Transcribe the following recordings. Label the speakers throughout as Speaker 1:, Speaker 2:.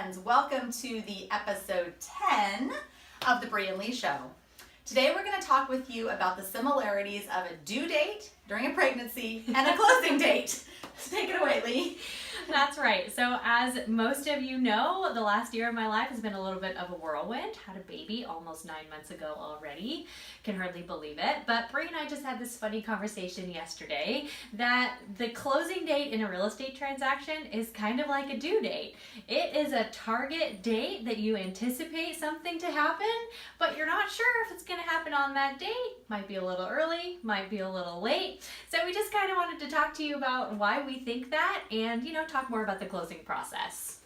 Speaker 1: friends. Welcome to the episode 10 of the Bree and Leigh Show. Today we're going to talk with you about the similarities of a due date during a pregnancy and a closing date. Take it away, Leigh.
Speaker 2: That's right. So as most of you know, the last year of my life has been a little bit of a whirlwind. Had a baby almost 9 months ago already. Can hardly believe it. But Bree and I just had this funny conversation yesterday that the closing date in a real estate transaction is kind of like a due date. It is a target date that you anticipate something to happen, but you're not sure if it's going to happen on that date. Might be a little early, might be a little late. So we just kind of wanted to talk to you about why we think that and, talk more about the closing process.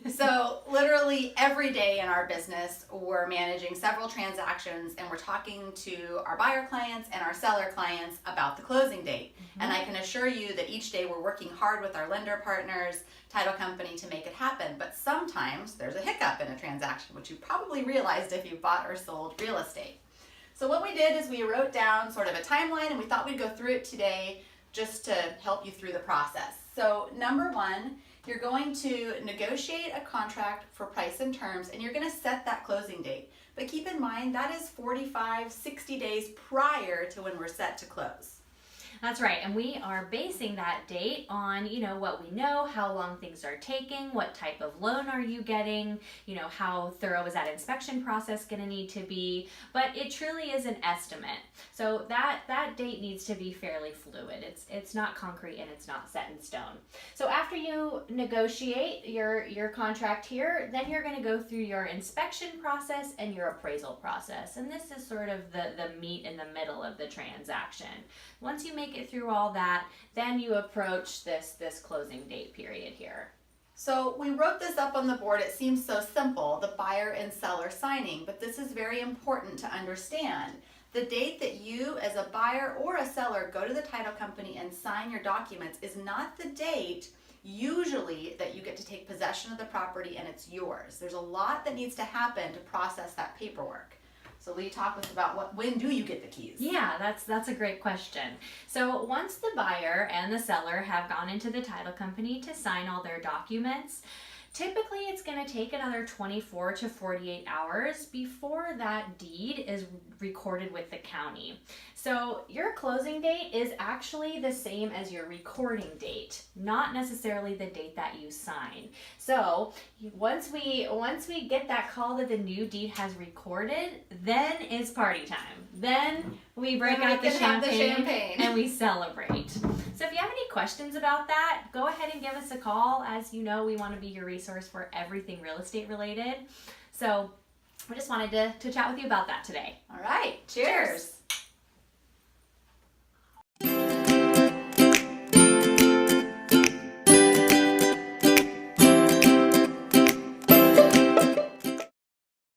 Speaker 1: So literally every day in our business, we're managing several transactions and we're talking to our buyer clients and our seller clients about the closing date. And I can assure you that each day we're working hard with our lender partners, title company to make it happen. But sometimes there's a hiccup in a transaction, which you probably realized if you bought or sold real estate. So what we did is we wrote down sort of a timeline and we thought we'd go through it today just to help you through the process. So number one, you're going to negotiate a contract for price and terms and you're going to set that closing date. But keep in mind that is 45, 60 days prior to when we're set to close.
Speaker 2: That's right, and we are basing that date on, what we know, how long things are taking, what type of loan are you getting, how thorough is that inspection process going to need to be, but it truly is an estimate. So that date needs to be fairly fluid. It's not concrete and it's not set in stone. So after you negotiate your contract here, then you're going to go through your inspection process and your appraisal process, and this is sort of the meat in the middle of the transaction. Once you make it through all that, then you approach this closing date period here.
Speaker 1: So we wrote this up on the board. It seems so simple, the buyer and seller signing, but this is very important to understand. The date that you as a buyer or a seller go to the title company and sign your documents is not the date usually that you get to take possession of the property and it's yours. There's a lot that needs to happen to process that paperwork. So Leigh, talk with us about when do you get the keys?
Speaker 2: Yeah, that's a great question. So once the buyer and the seller have gone into the title company to sign all their documents, typically it's going to take another 24 to 48 hours before that deed is recorded with the county. So your closing date is actually the same as your recording date, not necessarily the date that you sign. So once we get that call that the new deed has recorded, then it's party time. Then we break out the champagne and we celebrate. So if you have any questions about that, go ahead and give us a call. As you know, we want to be your resource for everything real estate related. So we just wanted to chat with you about that today.
Speaker 1: All right. Cheers.